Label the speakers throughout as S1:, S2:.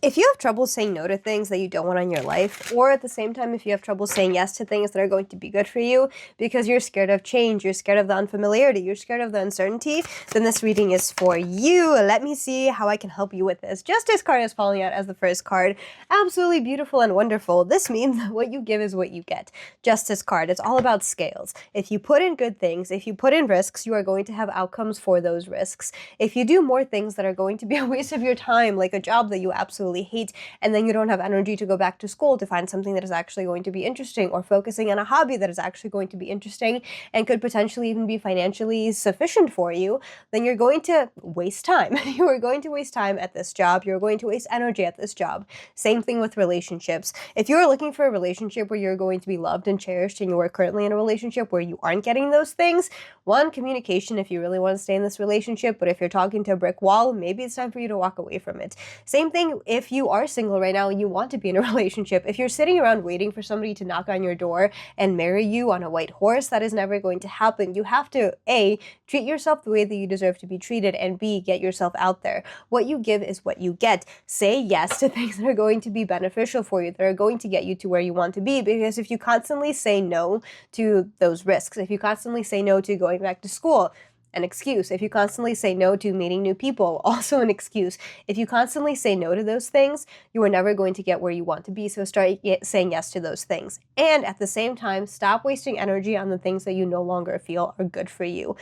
S1: If you have trouble saying no to things that you don't want in your life, or at the same time, if you have trouble saying yes to things that are going to be good for you because you're scared of change, you're scared of the unfamiliarity, you're scared of the uncertainty, then this reading is for you. Let me see how I can help you with this. Justice card is falling out as the first card. Absolutely beautiful and wonderful. This means that what you give is what you get. Justice card, it's all about scales. If you put in good things, if you put in risks, you are going to have outcomes for those risks. If you do more things that are going to be a waste of your time, like a job that you absolutely hate, and then you don't have energy to go back to school to find something that is actually going to be interesting, or focusing on a hobby that is actually going to be interesting and could potentially even be financially sufficient for you, then you're going to waste time. You are going to waste time at this job. You're going to waste energy at this job. Same thing with relationships. If you're looking for a relationship where you're going to be loved and cherished, and you are currently in a relationship where you aren't getting those things, one, communication if you really want to stay in this relationship, but if you're talking to a brick wall, maybe it's time for you to walk away from it. Same thing if you are single right now and you want to be in a relationship. If you're sitting around waiting for somebody to knock on your door and marry you on a white horse, that is never going to happen. You have to, A, treat yourself the way that you deserve to be treated, and B, get yourself out there. What you give is what you get. Say yes to things that are going to be beneficial for you, that are going to get you to where you want to be, because if you constantly say no to those risks, if you constantly say no to going back to school, an excuse. If you constantly say no to meeting new people, also an excuse. If you constantly say no to those things, you are never going to get where you want to be, so start saying yes to those things. And at the same time, stop wasting energy on the things that you no longer feel are good for you.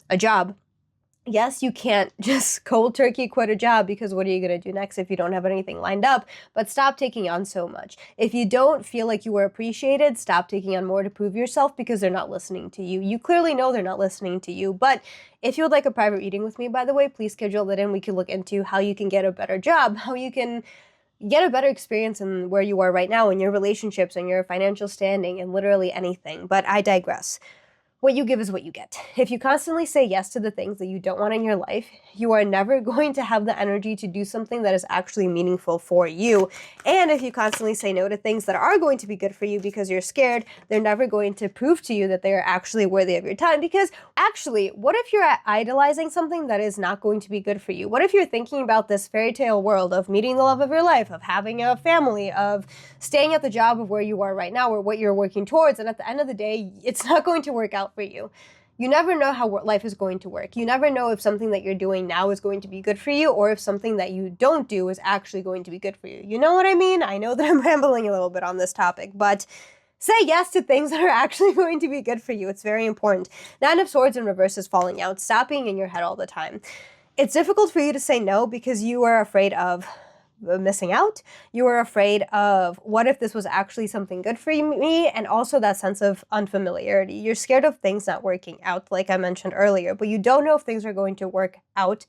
S1: A job. Yes, you can't just cold turkey quit a job, because what are you going to do next if you don't have anything lined up? But stop taking on so much. If you don't feel like you were appreciated, stop taking on more to prove yourself, because they're not listening to you. You clearly know they're not listening to you. But if you would like a private reading with me, by the way, please schedule that in. We can look into how you can get a better job, how you can get a better experience in where you are right now, in your relationships, in your financial standing, and literally anything. But I digress. What you give is what you get. If you constantly say yes to the things that you don't want in your life, you are never going to have the energy to do something that is actually meaningful for you. And if you constantly say no to things that are going to be good for you because you're scared, they're never going to prove to you that they are actually worthy of your time. Because actually, what if you're idolizing something that is not going to be good for you? What if you're thinking about this fairy tale world of meeting the love of your life, of having a family, of staying at the job of where you are right now, or what you're working towards, and at the end of the day, it's not going to work out for you. You never know how life is going to work. You never know if something that you're doing now is going to be good for you, or if something that you don't do is actually going to be good for you. You know what I mean? I know that I'm rambling a little bit on this topic, but say yes to things that are actually going to be good for you. It's very important. Nine of Swords in reverse is falling out. Stop being in your head all the time. It's difficult for you to say no because you are afraid of missing out. You are afraid of, what if this was actually something good for me? And also that sense of unfamiliarity. You're scared of things not working out, like I mentioned earlier, but you don't know if things are going to work out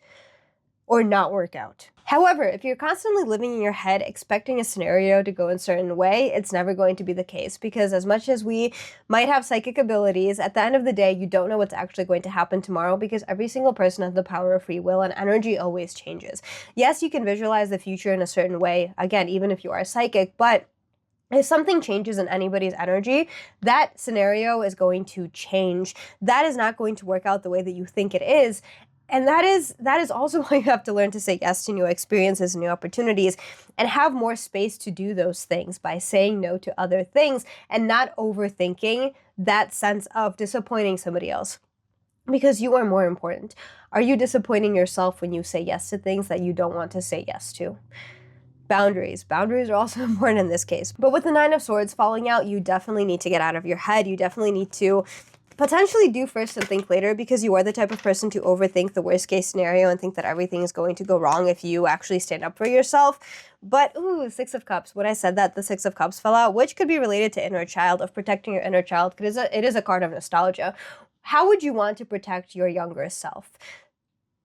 S1: or not work out. However, if you're constantly living in your head expecting a scenario to go a certain way, it's never going to be the case, because as much as we might have psychic abilities, at the end of the day, you don't know what's actually going to happen tomorrow, because every single person has the power of free will, and energy always changes. Yes, you can visualize the future in a certain way, again, even if you are psychic, but if something changes in anybody's energy, that scenario is going to change. That is not going to work out the way that you think it is. And that is also why you have to learn to say yes to new experiences and new opportunities, and have more space to do those things by saying no to other things and not overthinking that sense of disappointing somebody else, because you are more important. Are you disappointing yourself when you say yes to things that you don't want to say yes to? Boundaries. Boundaries are also important in this case. But with the Nine of Swords falling out, you definitely need to get out of your head. You definitely need to potentially do first and think later, because you are the type of person to overthink the worst case scenario and think that everything is going to go wrong if you actually stand up for yourself. But, ooh, Six of Cups. When I said that, the Six of Cups fell out, which could be related to inner child, of protecting your inner child, because it is a card of nostalgia. How would you want to protect your younger self?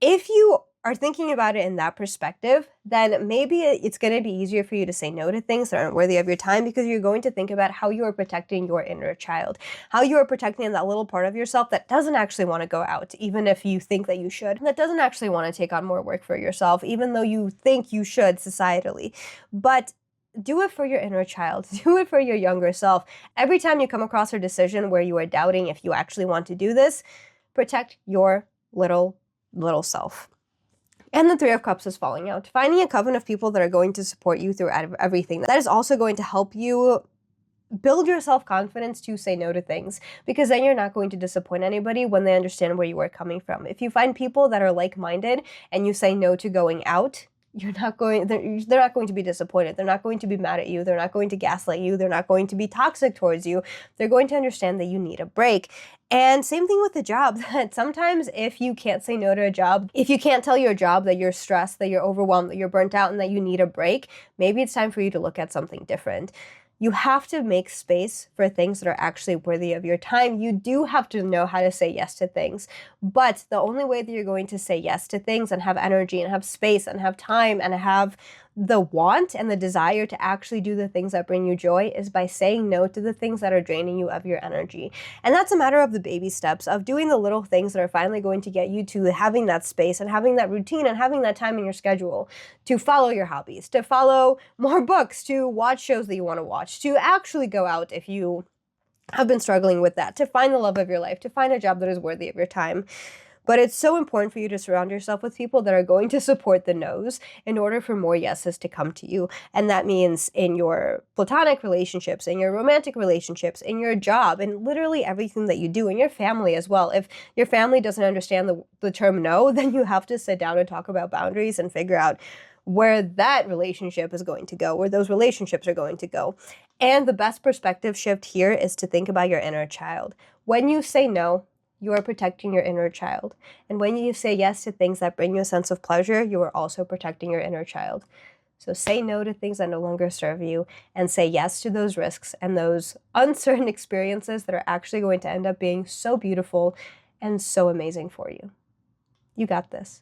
S1: If you are thinking about it in that perspective, then maybe it's going to be easier for you to say no to things that aren't worthy of your time, because you're going to think about how you are protecting your inner child, how you are protecting that little part of yourself that doesn't actually want to go out, even if you think that you should, that doesn't actually want to take on more work for yourself, even though you think you should societally. But do it for your inner child. Do it for your younger self. Every time you come across a decision where you are doubting if you actually want to do this, protect your little self. And the Three of Cups is falling out. Finding a coven of people that are going to support you through everything. That is also going to help you build your self-confidence to say no to things, because then you're not going to disappoint anybody when they understand where you are coming from. If you find people that are like-minded and you say no to going out, they're not going to be disappointed. They're not going to be mad at you. They're not going to gaslight you. They're not going to be toxic towards you. They're going to understand that you need a break. And same thing with the job, that sometimes if you can't say no to a job, if you can't tell your job that you're stressed, that you're overwhelmed, that you're burnt out, and that you need a break, maybe it's time for you to look at something different. You have to make space for things that are actually worthy of your time. You do have to know how to say yes to things. But the only way that you're going to say yes to things and have energy and have space and have time and have the want and the desire to actually do the things that bring you joy is by saying no to the things that are draining you of your energy. And that's a matter of the baby steps, of doing the little things that are finally going to get you to having that space and having that routine and having that time in your schedule to follow your hobbies, to follow more books, to watch shows that you want to watch, to actually go out if you have been struggling with that, to find the love of your life, to find a job that is worthy of your time. But it's so important for you to surround yourself with people that are going to support the no's in order for more yeses to come to you. And that means in your platonic relationships, in your romantic relationships, in your job, and literally everything that you do, in your family as well. If your family doesn't understand the term no, then you have to sit down and talk about boundaries and figure out where that relationship is going to go, where those relationships are going to go. And the best perspective shift here is to think about your inner child. When you say no, you are protecting your inner child. And when you say yes to things that bring you a sense of pleasure, you are also protecting your inner child. So say no to things that no longer serve you and say yes to those risks and those uncertain experiences that are actually going to end up being so beautiful and so amazing for you. You got this.